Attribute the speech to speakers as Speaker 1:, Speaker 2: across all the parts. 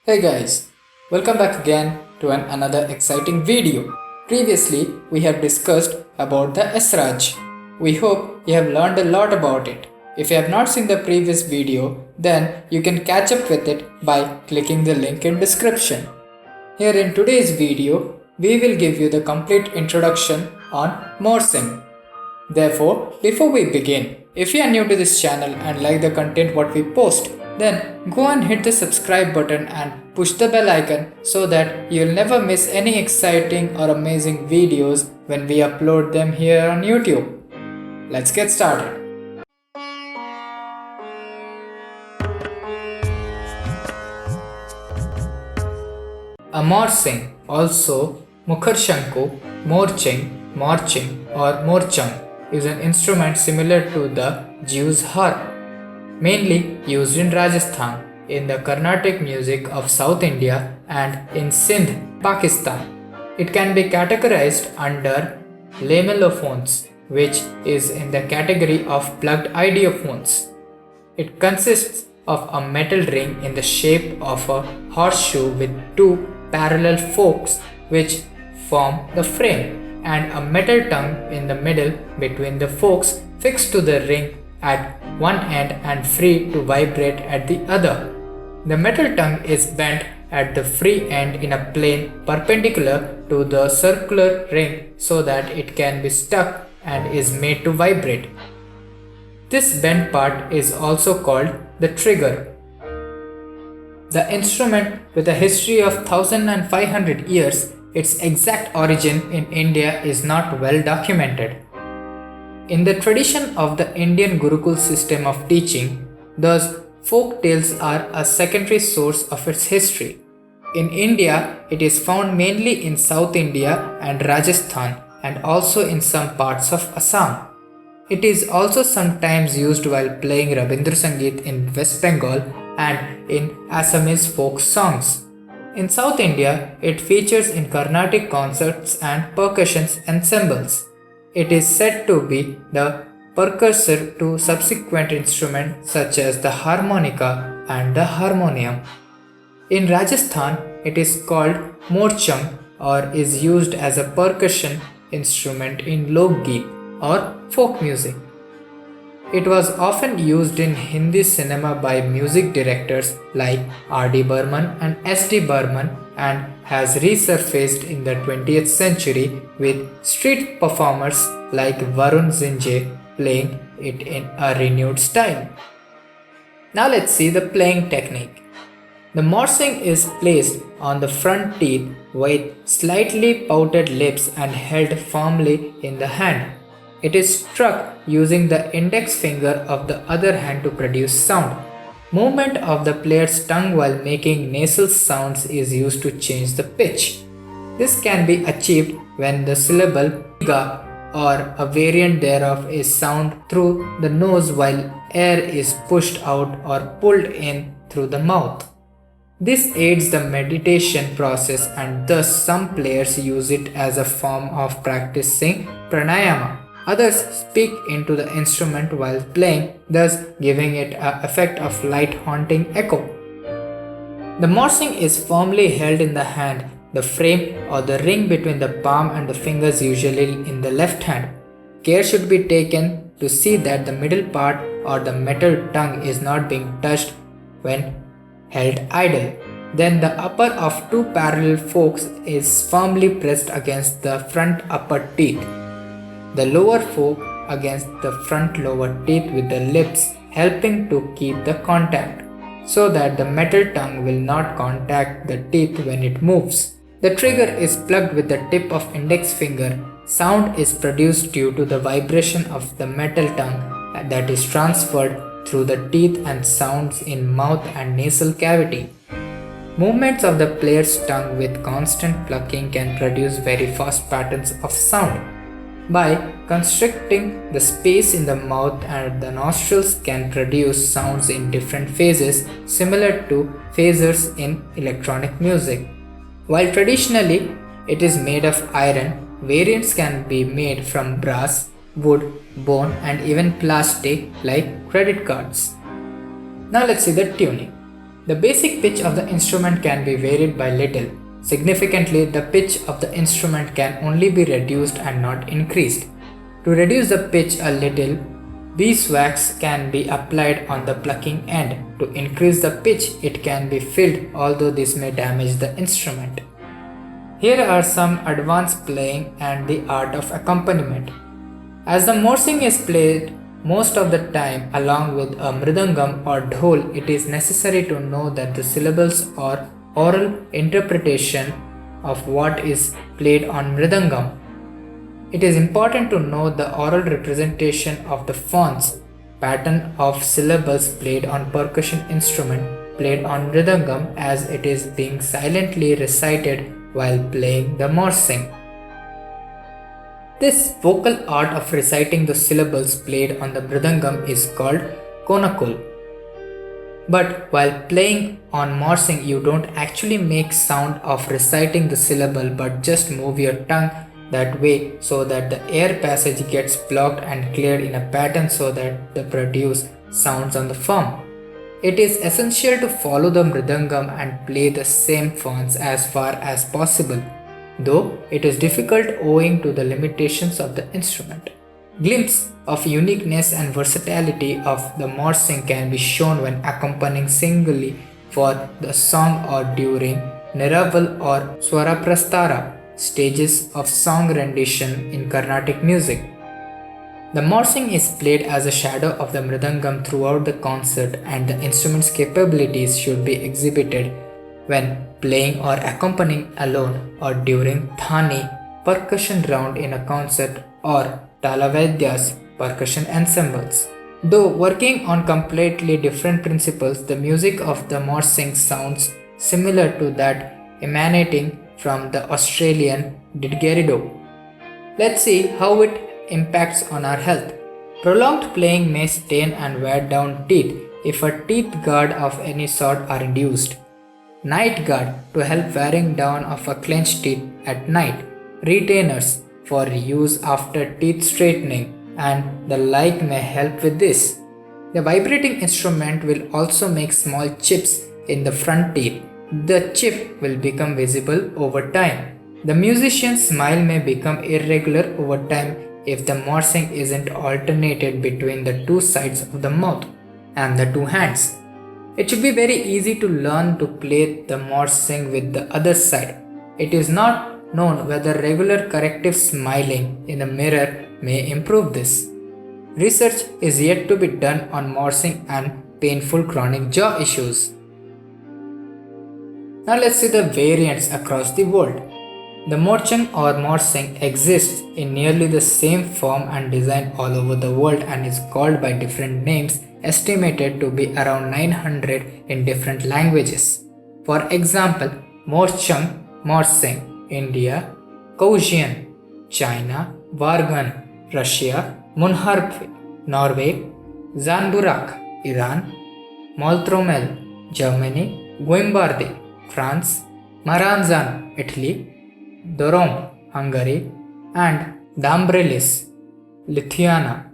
Speaker 1: Hey guys, welcome back again to another exciting video. Previously, we have discussed about the Esraj. We hope you have learned a lot about it. If you have not seen the previous video, then you can catch up with it by clicking the link in description. Here in today's video, we will give you the complete introduction on Morsing. Therefore, before we begin, if you are new to this channel and like the content what we post, then go and hit the subscribe button and push the bell icon so that you'll never miss any exciting or amazing videos when we upload them here on YouTube. Let's get started. A morsing, also Mukharshanku, Morching, Marching or Morchang, is an instrument similar to the Jew's harp, mainly used in Rajasthan, in the Carnatic music of South India and in Sindh, Pakistan. It can be categorized under lamellophones, which is in the category of plugged idiophones. It consists of a metal ring in the shape of a horseshoe with two parallel forks which form the frame, and a metal tongue in the middle between the forks fixed to the ring at one end and free to vibrate at the other. The metal tongue is bent at the free end in a plane perpendicular to the circular ring so that it can be stuck and is made to vibrate. This bent part is also called the trigger. The instrument, with a history of 1500 years, its exact origin in India is not well documented. In the tradition of the Indian Gurukul system of teaching, thus folk tales are a secondary source of its history. In India, it is found mainly in South India and Rajasthan and also in some parts of Assam. It is also sometimes used while playing Rabindra Sangeet in West Bengal and in Assamese folk songs. In South India, it features in Carnatic concerts and percussion ensembles. It is said to be the precursor to subsequent instruments such as the harmonica and the harmonium. In Rajasthan, it is called morchang or is used as a percussion instrument in Lok Geet or folk music. It was often used in Hindi cinema by music directors like R.D. Burman and S.D. Burman and has resurfaced in the 20th century with street performers like Varun Zinje playing it in a renewed style. Now let's see the playing technique. The morsing is placed on the front teeth with slightly pouted lips and held firmly in the hand. It is struck using the index finger of the other hand to produce sound. Movement of the player's tongue while making nasal sounds is used to change the pitch. This can be achieved when the syllable ga or a variant thereof is sound through the nose while air is pushed out or pulled in through the mouth. This aids the meditation process and thus some players use it as a form of practicing pranayama. Others speak into the instrument while playing, thus giving it an effect of light haunting echo. The morsing is firmly held in the hand, the frame or the ring between the palm and the fingers usually in the left hand. Care should be taken to see that the middle part or the metal tongue is not being touched when held idle. Then the upper of two parallel forks is firmly pressed against the front upper teeth. The lower fork against the front lower teeth with the lips helping to keep the contact, so that the metal tongue will not contact the teeth when it moves. The trigger is plugged with the tip of index finger. Sound is produced due to the vibration of the metal tongue that is transferred through the teeth and sounds in mouth and nasal cavity. Movements of the player's tongue with constant plucking can produce very fast patterns of sound. By constricting the space in the mouth and the nostrils can produce sounds in different phases similar to phasers in electronic music. While traditionally it is made of iron, variants can be made from brass, wood, bone and even plastic like credit cards. Now let's see the tuning. The basic pitch of the instrument can be varied by little. Significantly, the pitch of the instrument can only be reduced and not increased. To reduce the pitch a little, beeswax can be applied on the plucking end. To increase the pitch, it can be filled, although this may damage the instrument. Here are some advanced playing and the art of accompaniment. As the morsing is played most of the time along with a mridangam or dhol, it is necessary to know that the syllables or oral interpretation of what is played on mridangam. It is important to know the oral representation of the fonts, pattern of syllables played on percussion instrument played on mridangam as it is being silently recited while playing the morsing. This vocal art of reciting the syllables played on the mridangam is called konakul. But while playing on morsing, you don't actually make sound of reciting the syllable but just move your tongue that way so that the air passage gets blocked and cleared in a pattern so that the produce sounds on the form. It is essential to follow the mridangam and play the same fonts as far as possible, though it is difficult owing to the limitations of the instrument. Glimpse of uniqueness and versatility of the morsing can be shown when accompanying singly for the song or during Niraval or Swaraprastara stages of song rendition in Carnatic music. The morsing is played as a shadow of the mridangam throughout the concert, and the instrument's capabilities should be exhibited when playing or accompanying alone or during thani percussion round in a concert or talavedya's percussion ensembles. Though working on completely different principles, the music of the morsing sounds similar to that emanating from the Australian didgeridoo. Let's see how it impacts on our health. Prolonged playing may stain and wear down teeth if a teeth guard of any sort are induced. Night guard to help wearing down of a clenched teeth at night. Retainers for use after teeth straightening and the like may help with this. The vibrating instrument will also make small chips in the front teeth. The chip will become visible over time. The musician's smile may become irregular over time if the morsing isn't alternated between the two sides of the mouth and the two hands. It should be very easy to learn to play the morsing with the other side. It is not known whether regular corrective smiling in the mirror may improve this. Research is yet to be done on morsing and painful chronic jaw issues. Now let's see the variants across the world. The morsing or morsing exists in nearly the same form and design all over the world and is called by different names, estimated to be around 900 in different languages. For example, Morsang, Morsing, India; Kaujian, China; Vargan, Russia; Munharp, Norway; Zanburak, Iran; Moltromel, Germany; Guimbardi, France; Maranzan, Italy; Dorom, Hungary; and Dambrelis, Lithuania.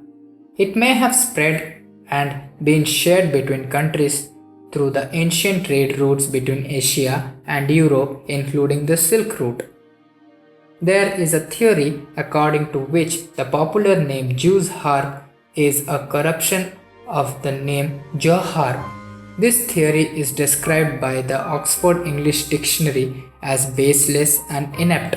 Speaker 1: It may have spread and been shared between countries through the ancient trade routes between Asia and Europe, including the Silk Route. There is a theory according to which the popular name Jew's harp is a corruption of the name Johar. This theory is described by the Oxford English Dictionary as baseless and inept.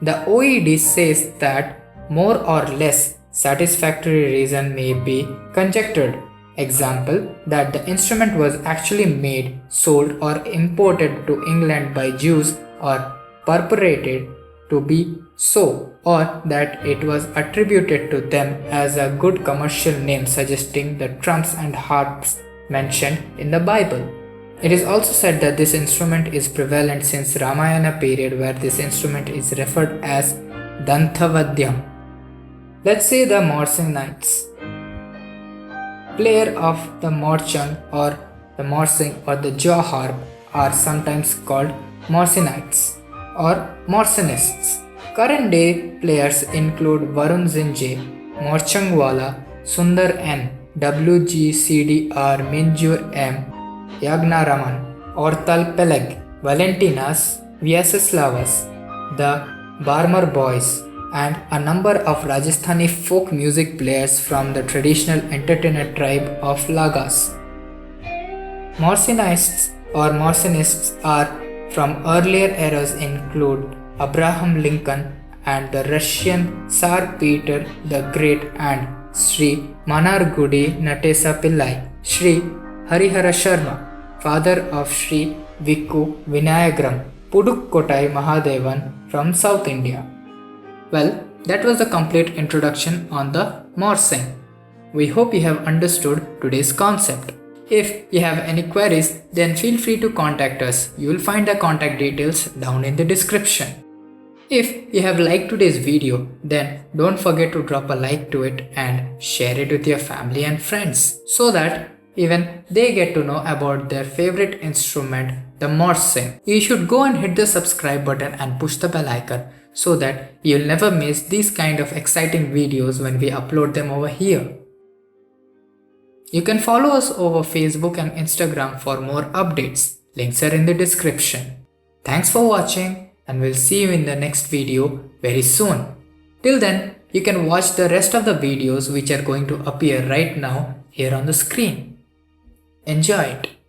Speaker 1: The OED says that more or less satisfactory reason may be conjectured. Example, that the instrument was actually made, sold or imported to England by Jews or purported to be so, or that it was attributed to them as a good commercial name suggesting the trumps and harps mentioned in the Bible. It is also said that this instrument is prevalent since Ramayana period, where this instrument is referred as Dantavadyam. Let's see the Morsing Knights. Player of the Morchang or the Morsing or the jaw harp are sometimes called Morsinites or Morsinists. Current day players include Varun Zinje, Morchangwala, Sundar N, WGCDR Minjur M, Yagna Raman, Ortal Peleg, Valentinas, Vyaseslavas, the Barmer Boys, and a number of Rajasthani folk music players from the traditional entertainer tribe of Lagas. Morsinists or Morsinists are from earlier eras include Abraham Lincoln and the Russian Tsar Peter the Great and Sri Manargudi Natesa Pillai, Sri Harihara Sharma, father of Sri Vikku Vinayagram Pudukkotai Mahadevan from South India. Well, that was the complete introduction on the Morsing. We hope you have understood today's concept. If you have any queries, then feel free to contact us. You will find the contact details down in the description. If you have liked today's video, then don't forget to drop a like to it and share it with your family and friends so that even they get to know about their favorite instrument, the Morsing. You should go and hit the subscribe button and push the bell icon so that you'll never miss these kind of exciting videos when we upload them over here. You can follow us over Facebook and Instagram for more updates. Links are in the description. Thanks for watching and we'll see you in the next video very soon. Till then, you can watch the rest of the videos which are going to appear right now here on the screen. Enjoy it.